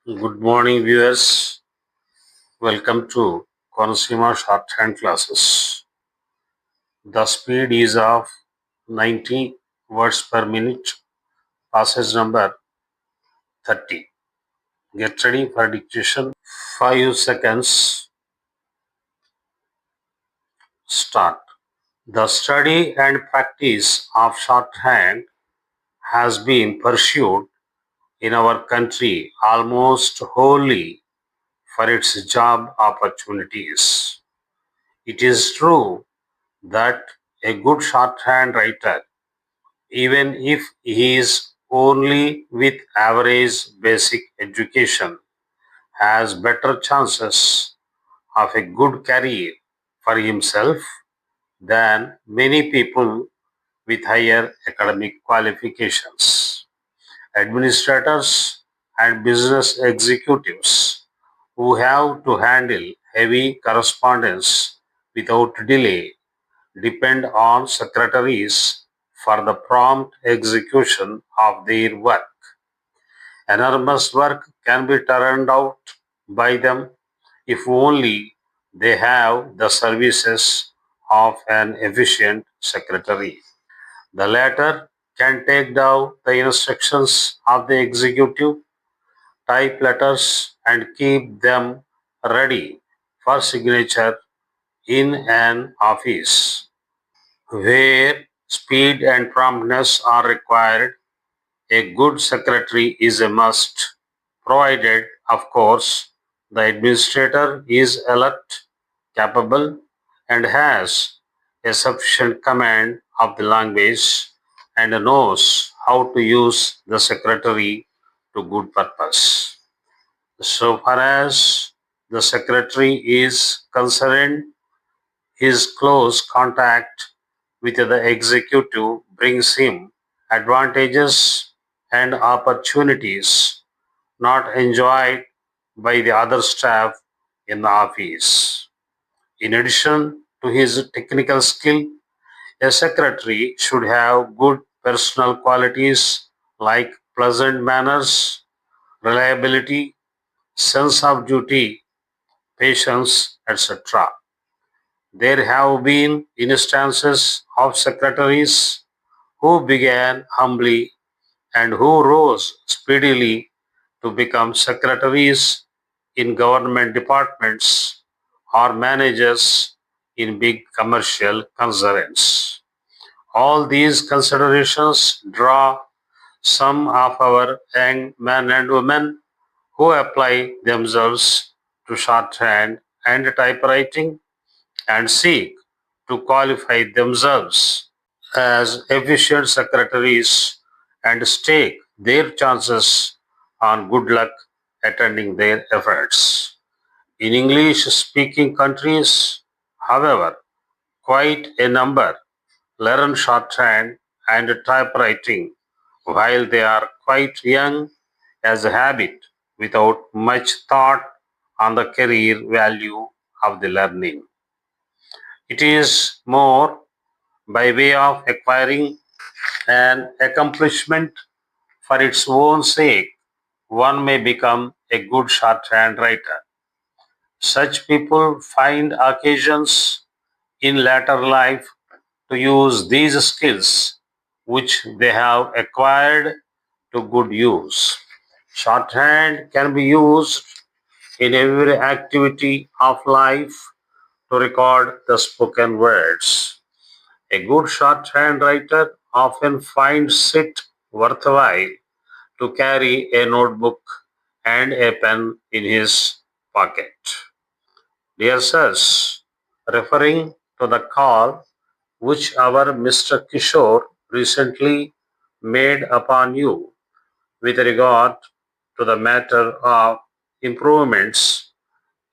Good morning, viewers. Welcome to consumer shorthand classes. The speed is of 90 words per minute. Passage number 30. Get ready for dictation. 5 seconds. Start. The study and practice of shorthand has been pursued in our country almost wholly for its job opportunities. It is true that a good shorthand writer, even if he is only with average basic education, has better chances of a good career for himself than many people with higher academic qualifications. Administrators and business executives who have to handle heavy correspondence without delay depend on secretaries for the prompt execution of their work. Enormous work can be turned out by them if only they have the services of an efficient secretary. The latter can take down the instructions of the executive, type letters, and keep them ready for signature in an office. Where speed and promptness are required, a good secretary is a must, provided, of course, the administrator is alert, capable, and has a sufficient command of the language and knows how to use the secretary to good purpose. So far as the secretary is concerned, his close contact with the executive brings him advantages and opportunities not enjoyed by the other staff in the office. In addition to his technical skill, a secretary should have good personal qualities like pleasant manners, reliability, sense of duty, patience, etc. There have been instances of secretaries who began humbly and who rose speedily to become secretaries in government departments or managers in big commercial concerns. All these considerations draw some of our young men and women who apply themselves to shorthand and typewriting and seek to qualify themselves as efficient secretaries and stake their chances on good luck attending their efforts. In English speaking countries, however, quite a number learn shorthand and typewriting while they are quite young as a habit without much thought on the career value of the learning. It is more by way of acquiring an accomplishment for its own sake, one may become a good shorthand writer. Such people find occasions in later life to use these skills which they have acquired to good use. Shorthand can be used in every activity of life to record the spoken words. A good shorthand writer often finds it worthwhile to carry a notebook and a pen in his pocket. Dear sirs, referring to the call which our Mr. Kishore recently made upon you with regard to the matter of improvements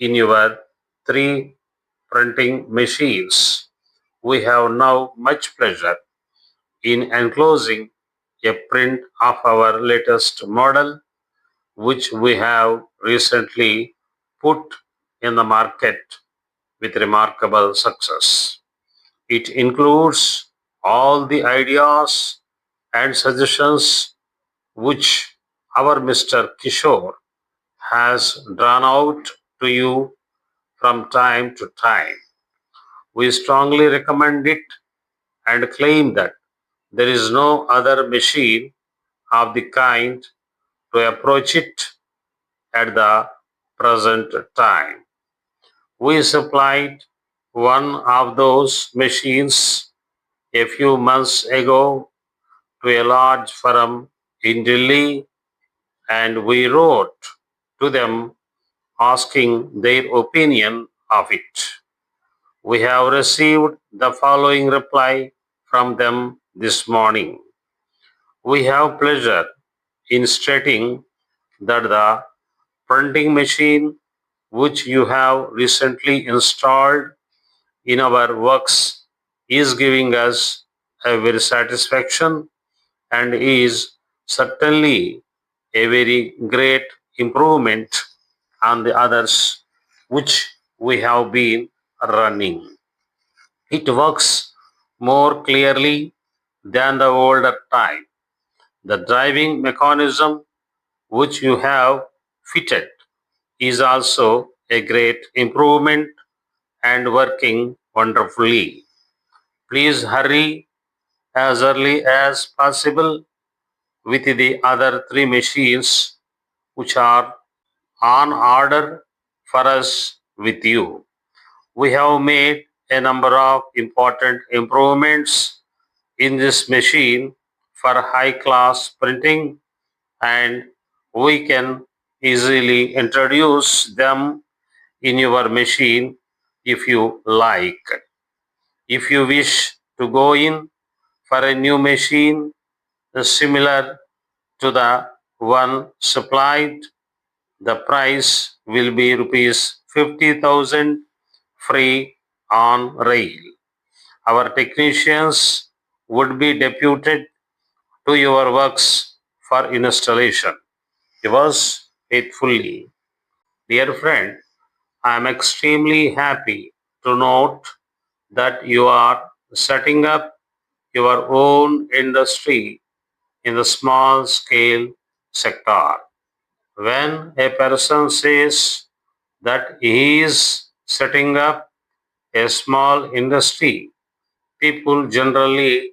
in your three printing machines, we have now much pleasure in enclosing a print of our latest model, which we have recently put in the market with remarkable success. It includes all the ideas and suggestions which our Mr. Kishore has drawn out to you from time to time. We strongly recommend it and claim that there is no other machine of the kind to approach it at the present time. We supplied one of those machines a few months ago to a large firm in Delhi, and we wrote to them asking their opinion of it. We have received the following reply from them this morning. We have pleasure in stating that the printing machine which you have recently installed in our works is giving us a very satisfaction and is certainly a very great improvement on the others which we have been running. It works more clearly than the older type. The driving mechanism which you have fitted is also a great improvement and working wonderfully. Please hurry as early as possible with the other three machines which are on order for us with you. We have made a number of important improvements in this machine for high class printing, and we can easily introduce them in your machine if you like. If you wish to go in for a new machine similar to the one supplied, the price will be rupees 50,000 free on rail. Our technicians would be deputed to your works for installation. Yours faithfully. Dear friend, I am extremely happy to note that you are setting up your own industry in the small scale sector. When a person says that he is setting up a small industry, people generally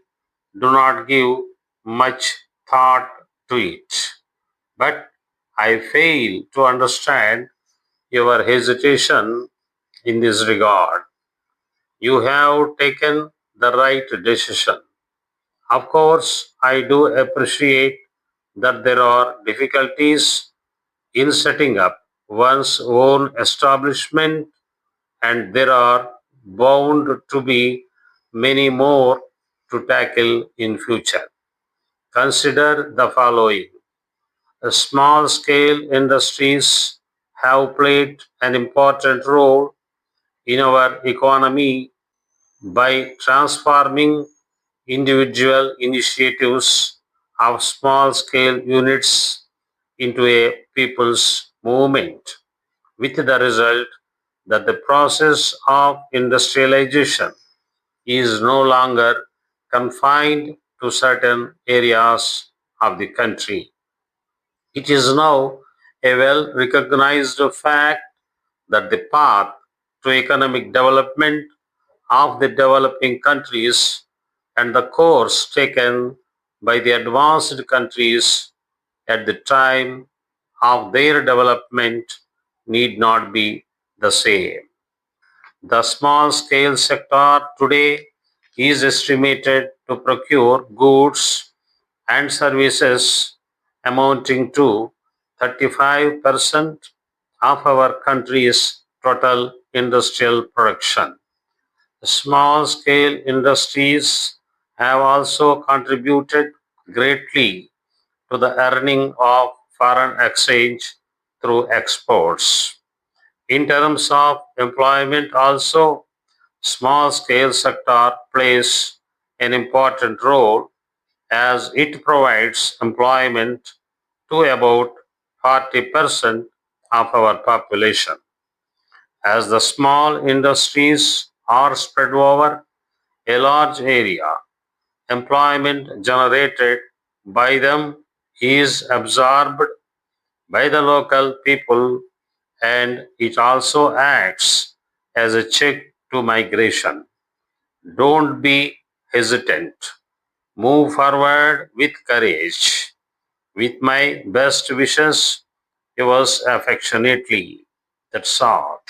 do not give much thought to it. But I fail to understand your hesitation in this regard. You have taken the right decision. Of course, I do appreciate that there are difficulties in setting up one's own establishment, and there are bound to be many more to tackle in future. Consider the following. Small scale industries have played an important role in our economy by transforming individual initiatives of small scale units into a people's movement, with the result that the process of industrialization is no longer confined to certain areas of the country. It is now a well recognized fact that the path to economic development of the developing countries and the course taken by the advanced countries at the time of their development need not be the same. The small scale sector today is estimated to procure goods and services amounting to 35% of our country's total industrial production. Small scale industries have also contributed greatly to the earning of foreign exchange through exports. In terms of employment also, small scale sector plays an important role as it provides employment to about 40% of our population. As the small industries are spread over a large area, employment generated by them is absorbed by the local people, and it also acts as a check to migration. Don't be hesitant. Move forward with courage. With my best wishes, yours affectionately. That's all.